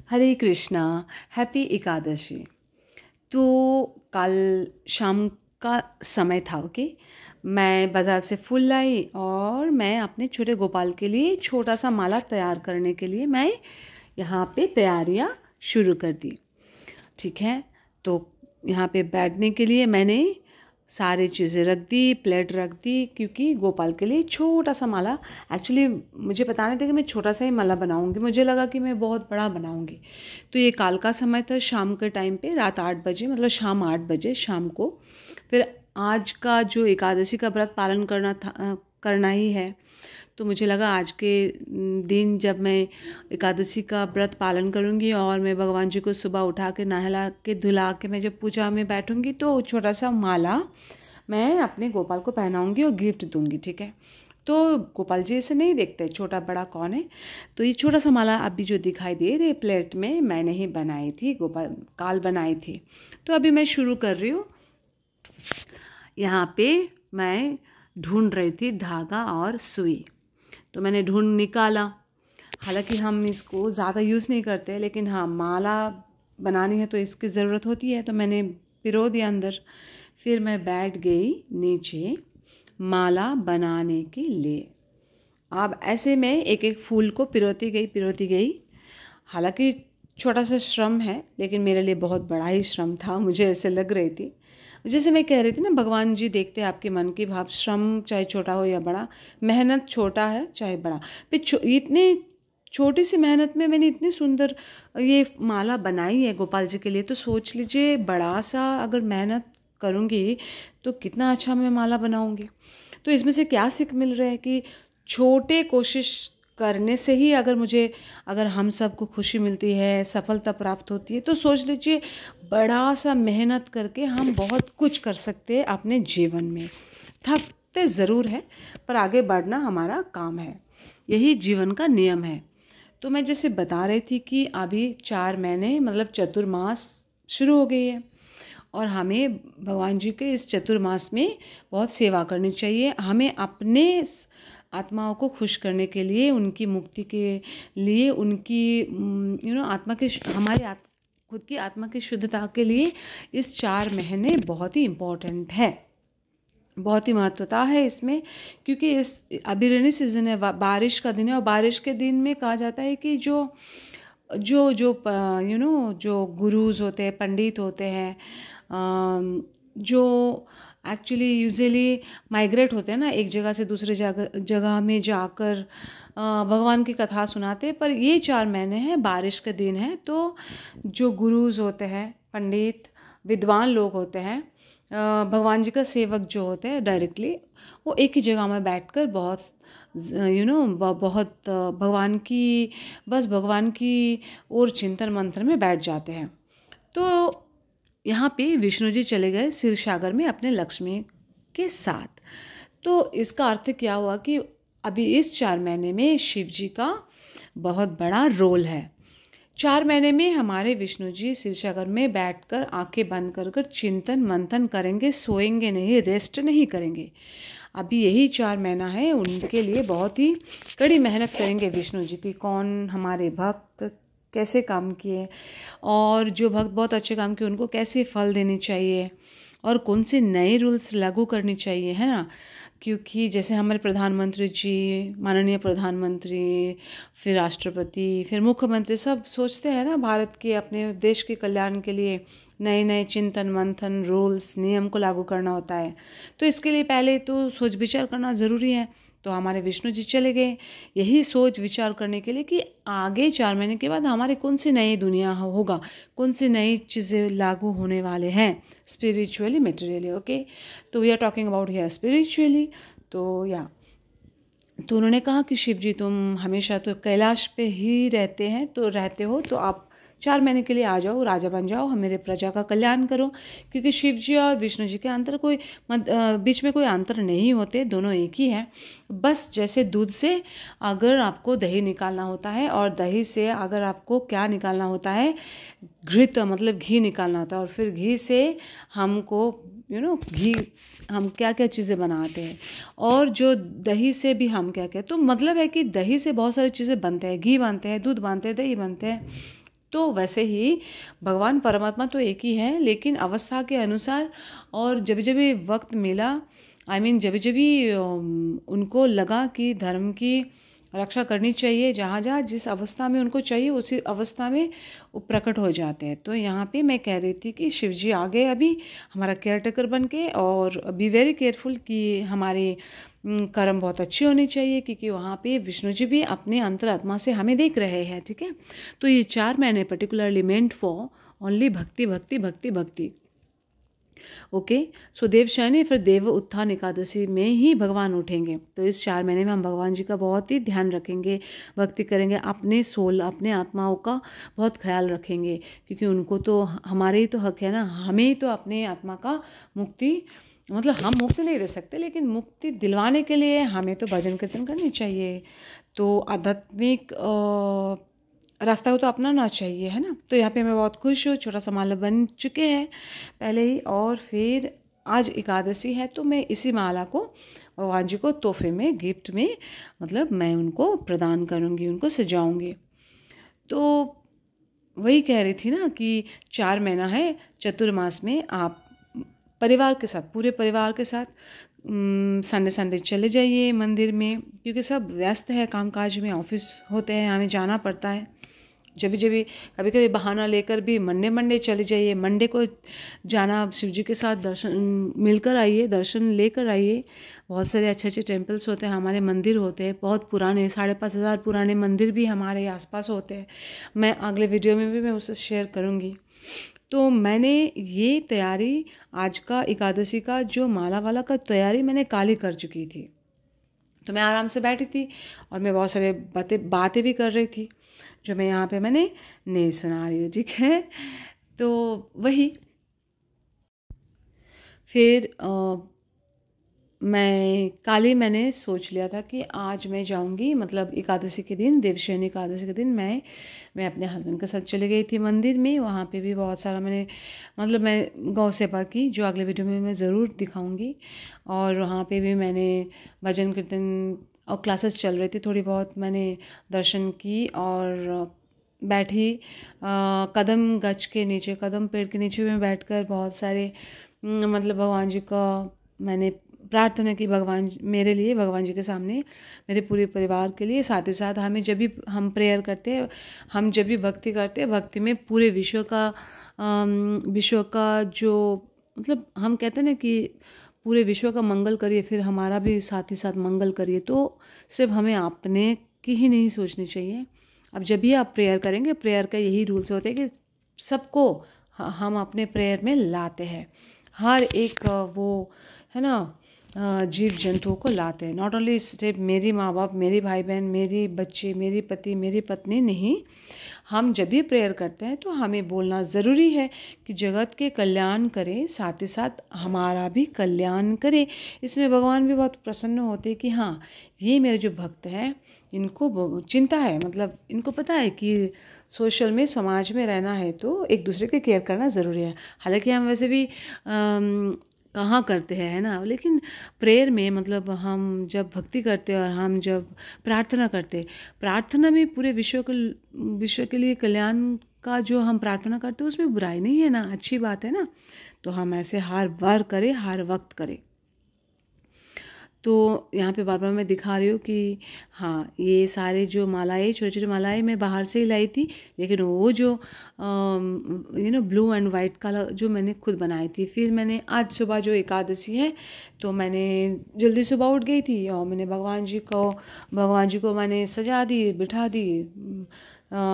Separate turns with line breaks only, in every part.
हरे Krishna. Happy Ekadashi. तो कल शाम का समय था। ओके, मैं बाज़ार से फूल लाई और मैं अपने छोटे गोपाल के लिए छोटा सा माला तैयार करने के लिए मैं यहाँ पे तैयारियाँ शुरू कर दी। ठीक है, तो यहाँ पे बैठने के लिए मैंने सारी चीज़ें रख दी, प्लेट रख दी, क्योंकि गोपाल के लिए छोटा सा माला। एक्चुअली मुझे पता नहीं था कि मैं छोटा सा ही माला बनाऊंगी, मुझे लगा कि मैं बहुत बड़ा बनाऊंगी। तो ये काल का समय था, शाम के टाइम पे, रात 8 बजे, मतलब शाम 8 बजे शाम को। फिर आज का जो एकादशी का व्रत पालन करना ही है, तो मुझे लगा आज के दिन जब मैं एकादशी का व्रत पालन करूंगी और मैं भगवान जी को सुबह उठा के नहला के धुला के मैं जब पूजा में बैठूंगी तो छोटा सा माला मैं अपने गोपाल को पहनाऊंगी और गिफ्ट दूंगी। ठीक है, तो गोपाल जी ऐसे नहीं देखते छोटा बड़ा कौन है। तो ये छोटा सा माला अभी जो दिखाई दे रही प्लेट में मैंने ही बनाई थी, गोपाल काल बनाई थी। तो अभी मैं शुरू कर रही हूँ। यहाँ पे मैं ढूंढ रही थी धागा और सुई, तो मैंने ढूंढ निकाला। हालांकि हम इसको ज़्यादा यूज़ नहीं करते, लेकिन हाँ माला बनानी है तो इसकी ज़रूरत होती है, तो मैंने पिरो दिया अंदर। फिर मैं बैठ गई नीचे माला बनाने के लिए। अब ऐसे में एक एक फूल को पिरोती गई। हालांकि छोटा सा श्रम है, लेकिन मेरे लिए बहुत बड़ा ही श्रम था, मुझे ऐसे लग रही थी। जैसे मैं कह रही थी ना, भगवान जी देखते हैं आपके मन की भाव, श्रम चाहे छोटा हो या बड़ा, मेहनत छोटा है चाहे बड़ा। फिर इतनी छोटी सी मेहनत में मैंने इतनी सुंदर ये माला बनाई है गोपाल जी के लिए, तो सोच लीजिए बड़ा सा अगर मेहनत करूँगी तो कितना अच्छा मैं माला बनाऊँगी। तो इसमें से क्या सीख मिल रहा है कि छोटे कोशिश करने से ही अगर हम सबको खुशी मिलती है, सफलता प्राप्त होती है, तो सोच लीजिए बड़ा सा मेहनत करके हम बहुत कुछ कर सकते हैं अपने जीवन में। थकते ज़रूर है पर आगे बढ़ना हमारा काम है, यही जीवन का नियम है। तो मैं जैसे बता रही थी कि अभी 4 महीने मतलब चतुर्मास शुरू हो गई है और हमें भगवान जी के इस चतुर्मास में बहुत सेवा करनी चाहिए। हमें अपने आत्माओं को खुश करने के लिए, उनकी मुक्ति के लिए, उनकी आत्मा के खुद की आत्मा की शुद्धता के लिए इस 4 महीने बहुत ही इम्पोर्टेंट है, बहुत ही महत्वता है इसमें। क्योंकि इस अभी रेनी सीजन है, बारिश का दिन है, और बारिश के दिन में कहा जाता है कि जो जो जो जो गुरुज होते हैं, पंडित होते हैं, जो एक्चुअली यूजुअली माइग्रेट होते हैं ना, एक जगह से दूसरे जगह में जाकर भगवान की कथा सुनाते हैं। पर ये 4 महीने हैं, बारिश के दिन है, तो जो गुरुज होते हैं, पंडित विद्वान लोग होते हैं, भगवान जी का सेवक जो होते हैं डायरेक्टली, वो एक ही जगह में बैठकर बहुत भगवान की ओर चिंतन मंथन में बैठ जाते हैं। तो यहाँ पे विष्णु जी चले गए क्षीर सागर में अपने लक्ष्मी के साथ। तो इसका अर्थ क्या हुआ कि अभी इस 4 महीने में शिव जी का बहुत बड़ा रोल है। 4 महीने में हमारे विष्णु जी क्षीर सागर में बैठकर आंखें बंद कर चिंतन मंथन करेंगे, सोएंगे नहीं, रेस्ट नहीं करेंगे। अभी यही 4 महीना है उनके लिए, बहुत ही कड़ी मेहनत करेंगे विष्णु जी की। कौन हमारे भक्त कैसे काम किए, और जो भक्त बहुत अच्छे काम किए उनको कैसे फल देनी चाहिए, और कौन से नए रूल्स लागू करनी चाहिए, है ना। क्योंकि जैसे हमारे प्रधानमंत्री जी, माननीय प्रधानमंत्री, फिर राष्ट्रपति, फिर मुख्यमंत्री, सब सोचते हैं ना भारत के, अपने देश के कल्याण के लिए नए नए चिंतन मंथन, रूल्स, नियम को लागू करना होता है। तो इसके लिए पहले तो सोच विचार करना ज़रूरी है। तो हमारे विष्णु जी चले गए यही सोच विचार करने के लिए कि आगे 4 महीने के बाद हमारे कौन सी नई दुनिया होगा, कौन सी नई चीज़ें लागू होने वाले हैं स्पिरिचुअली, मटेरियली। ओके, तो we are talking about here spiritually. तो उन्होंने कहा कि शिव जी तुम हमेशा तो कैलाश पे ही रहते हो, तो आप 4 महीने के लिए आ जाओ, राजा बन जाओ, हम मेरे प्रजा का कल्याण करो। क्योंकि शिव जी और विष्णु जी के बीच में कोई अंतर नहीं होते, दोनों एक ही है। बस जैसे दूध से अगर आपको दही निकालना होता है, और दही से अगर आपको क्या निकालना होता है, घृत मतलब घी निकालना होता है, और फिर घी से हमको घी हम क्या क्या चीज़ें बनाते हैं, और जो दही से भी हम क्या क्या, तो मतलब है कि दही से बहुत सारी चीज़ें बनते हैं, घी बनते हैं, दूध बनते हैं, दही बनते हैं। तो वैसे ही भगवान परमात्मा तो एक ही है, लेकिन अवस्था के अनुसार और जब जब वक्त मिला, जब जब उनको लगा कि धर्म की रक्षा करनी चाहिए, जहाँ जहाँ जिस अवस्था में उनको चाहिए उसी अवस्था में वो प्रकट हो जाते हैं। तो यहाँ पे मैं कह रही थी कि शिव जी आ गए अभी हमारा केयर टेकर बन के, और बी वेरी केयरफुल कि हमारे कर्म बहुत अच्छे होने चाहिए, क्योंकि वहाँ पे विष्णु जी भी अपने अंतरात्मा से हमें देख रहे हैं। ठीक है, तो ये 4 महीने पर्टिकुलरली मेंट फॉर ओनली भक्ति भक्ति भक्ति भक्ति। ओके, सो देव शयनी, फिर देव उत्थान एकादशी में ही भगवान उठेंगे। तो इस 4 महीने में हम भगवान जी का बहुत ही ध्यान रखेंगे, भक्ति करेंगे, अपने सोल अपने आत्माओं का बहुत ख्याल रखेंगे, क्योंकि उनको तो हमारे ही तो हक है ना, हमें ही तो अपने आत्मा का मुक्ति, मतलब हम मुक्ति नहीं दे सकते, लेकिन मुक्ति दिलवाने के लिए हमें तो भजन कीर्तन करनी चाहिए। तो आध्यात्मिक रास्ता को तो अपनाना चाहिए, है ना। तो यहाँ पे मैं बहुत खुश हूँ, छोटा सा माला बन चुके हैं पहले ही, और फिर आज एकादशी है तो मैं इसी माला को भगवान जी को तोहफे में, गिफ्ट में, मतलब मैं उनको प्रदान करूँगी, उनको सजाऊँगी। तो वही कह रही थी ना कि 4 महीना है, चतुर्मास में आप परिवार के साथ, पूरे परिवार के साथ संडे संडे चले जाइए मंदिर में, क्योंकि सब व्यस्त है कामकाज में, ऑफिस होते हैं, हमें जाना पड़ता है। जब भी कभी कभी बहाना लेकर भी मंडे चले जाइए, मंडे को जाना, शिव जी के साथ दर्शन मिलकर आइए, दर्शन लेकर आइए। बहुत सारे अच्छे अच्छे टेम्पल्स होते हैं, हमारे मंदिर होते हैं बहुत पुराने, 5,500 पुराने मंदिर भी हमारे आसपास होते हैं। मैं अगले वीडियो में भी मैं उसे शेयर करूँगी। तो मैंने ये तैयारी आज का एकादशी का जो माला वाला का तैयारी मैंने काली कर चुकी थी। तो मैं आराम से बैठी थी और मैं बहुत सारे बातें भी कर रही थी, जो मैं यहाँ पे मैंने नहीं सुना रही हूँ। ठीक है, तो वही फिर मैंने सोच लिया था कि आज मैं जाऊँगी, मतलब एकादशी के दिन, देवशयनी एकादशी के दिन मैं अपने हस्बैंड के साथ चली गई थी मंदिर में। वहाँ पे भी बहुत सारा मैं गौ सेवा की, जो अगले वीडियो में मैं ज़रूर दिखाऊंगी। और वहाँ पे भी मैंने भजन कीर्तन और क्लासेस चल रही थी, थोड़ी बहुत मैंने दर्शन की और बैठी कदम गछ के नीचे, कदम पेड़ के नीचे में बैठकर बहुत सारे भगवान जी का मैंने प्रार्थना की, भगवान मेरे लिए, भगवान जी के सामने, मेरे पूरे परिवार के लिए। साथ ही साथ जब भी हम प्रेयर करते हैं, हम जब भी भक्ति करते हैं, भक्ति में पूरे विश्व का जो हम कहते हैं ना कि पूरे विश्व का मंगल करिए, फिर हमारा भी साथ ही साथ मंगल करिए। तो सिर्फ हमें अपने की ही नहीं सोचनी चाहिए। अब जब भी आप प्रेयर करेंगे, प्रेयर का यही रूल्स होते हैं कि सबको हम अपने प्रेयर में लाते हैं, हर एक वो है ना जीव जंतुओं को लाते हैं। नॉट ओनली सिर्फ मेरी माँ बाप, मेरी भाई बहन, मेरी बच्चे, मेरी पति, मेरी पत्नी नहीं, हम जब भी प्रेयर करते हैं तो हमें बोलना ज़रूरी है कि जगत के कल्याण करें, साथ ही साथ हमारा भी कल्याण करें। इसमें भगवान भी बहुत प्रसन्न होते हैं कि हाँ, ये मेरे जो भक्त हैं इनको चिंता है, इनको पता है कि सोशल में, समाज में रहना है तो एक दूसरे के केयर करना ज़रूरी है। हालांकि हम वैसे भी कहाँ करते हैं, है ना, लेकिन प्रेयर में हम जब भक्ति करते हैं और हम जब प्रार्थना करते, प्रार्थना में पूरे विश्व के लिए कल्याण का जो हम प्रार्थना करते हैं उसमें बुराई नहीं है ना, अच्छी बात है ना। तो हम ऐसे हर बार करें, हर वक्त करें। तो यहाँ पे बार बार मैं दिखा रही हूँ कि हाँ, ये सारे जो मालाएं, छोटे छोटे मालाएं मैं बाहर से ही लाई थी, लेकिन वो जो ब्लू एंड वाइट कलर जो मैंने खुद बनाई थी। फिर मैंने आज सुबह जो एकादशी है तो मैंने जल्दी सुबह उठ गई थी और मैंने भगवान जी को मैंने सजा दी, बिठा दी,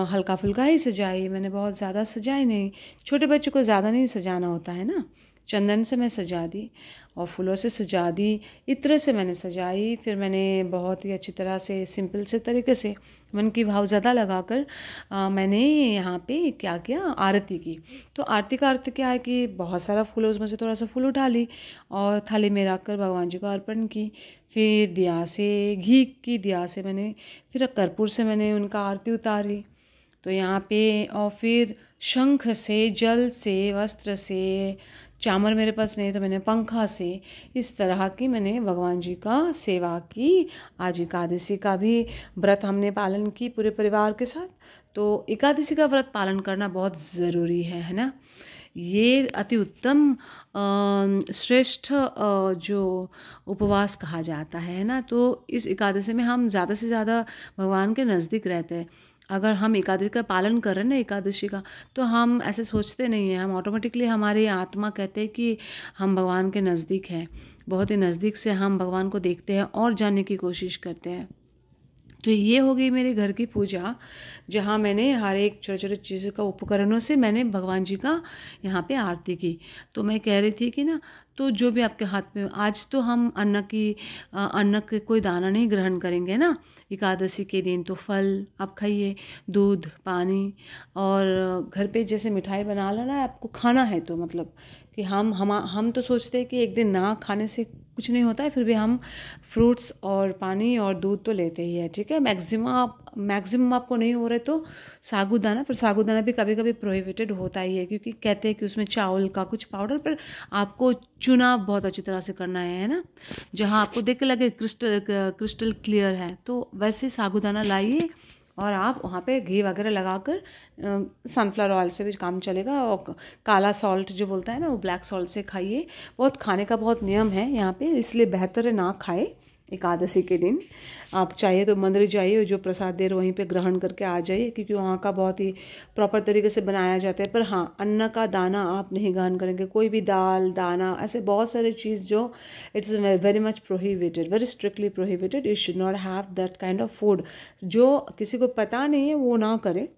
हल्का फुल्का ही सजाई, मैंने बहुत ज़्यादा सजाई नहीं। छोटे बच्चों को ज़्यादा नहीं सजाना होता है ना। चंदन से मैं सजा दी और फूलों से सजा दी, इत्र से मैंने सजाई। फिर मैंने बहुत ही अच्छी तरह से, सिंपल से तरीके से, मन की भाव ज़्यादा लगाकर मैंने यहाँ पे क्या किया, आरती की। तो आरती का अर्थ क्या है कि बहुत सारा फूल, उसमें से थोड़ा सा फूल उठा ली और थाली में रखकर भगवान जी को अर्पण की। फिर दिया से, घी की दिया से मैंने, फिर कर्पूर से मैंने उनका आरती उतारी। तो यहाँ पे और फिर शंख से, जल से, वस्त्र से, चामर मेरे पास नहीं तो मैंने पंखा से, इस तरह की मैंने भगवान जी का सेवा की। आज एकादशी का भी व्रत हमने पालन की पूरे परिवार के साथ। तो एकादशी का व्रत पालन करना बहुत ज़रूरी है ना। ये अति उत्तम श्रेष्ठ जो उपवास कहा जाता है ना। तो इस एकादशी में हम ज़्यादा से ज़्यादा भगवान के नज़दीक रहते हैं। अगर हम एकादशी का पालन कर रहे हैं ना, एकादशी का, तो हम ऐसे सोचते नहीं हैं, हम ऑटोमेटिकली हमारी आत्मा कहते हैं कि हम भगवान के नज़दीक हैं, बहुत ही नज़दीक से हम भगवान को देखते हैं और जानने की कोशिश करते हैं। तो ये हो गई मेरे घर की पूजा, जहाँ मैंने हर एक छोटे छोटे चीज़ों का उपकरणों से मैंने भगवान जी का यहाँ पे आरती की। तो मैं कह रही थी कि ना, तो जो भी आपके हाथ में, आज तो हम अन्न के कोई दाना नहीं ग्रहण करेंगे ना एकादशी के दिन। तो फल आप खाइए, दूध, पानी, और घर पे जैसे मिठाई बना लेना, आपको खाना है तो मतलब कि हम तो सोचते हैं कि एक दिन ना खाने से कुछ नहीं होता है, फिर भी हम फ्रूट्स और पानी और दूध तो लेते ही है, ठीक है। मैक्सिमम आपको नहीं हो रहे तो साबूदाना, पर साबूदाना भी कभी कभी प्रोहिबिटेड होता ही है, क्योंकि कहते हैं कि उसमें चावल का कुछ पाउडर, पर आपको चुनाव बहुत अच्छी तरह से करना है ना। जहाँ आपको देख के लगे क्रिस्टल क्लियर है, तो वैसे साबूदाना लाइए और आप वहाँ पे घी वगैरह लगाकर, सनफ्लावर ऑयल से भी काम चलेगा, और काला सॉल्ट जो बोलता है ना, वो ब्लैक सॉल्ट से खाइए। बहुत खाने का बहुत नियम है यहाँ पे, इसलिए बेहतर है ना खाए एकादशी के दिन। आप चाहिए तो मंदिर जाइए, जो प्रसाद दे रहे वहीं पे ग्रहण करके आ जाइए, क्योंकि वहाँ का बहुत ही प्रॉपर तरीके से बनाया जाता है। पर हाँ, अन्न का दाना आप नहीं ग्रहण करेंगे, कोई भी दाल, दाना, ऐसे बहुत सारे चीज़ जो it's very much prohibited, very strictly prohibited. You should not have that kind of food. जो किसी को पता नहीं है वो ना करे,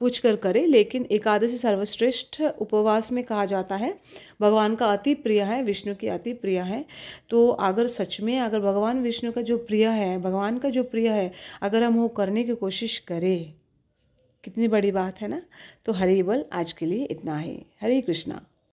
पूछ कर करे। लेकिन एकादशी सर्वश्रेष्ठ उपवास में कहा जाता है, भगवान का अति प्रिय है, विष्णु की अति प्रिय है। तो अगर सच में अगर भगवान विष्णु का जो प्रिय है, भगवान का जो प्रिय है, अगर हम वो करने की कोशिश करें, कितनी बड़ी बात है ना। तो हरि बोल, आज के लिए इतना ही। हरे कृष्णा।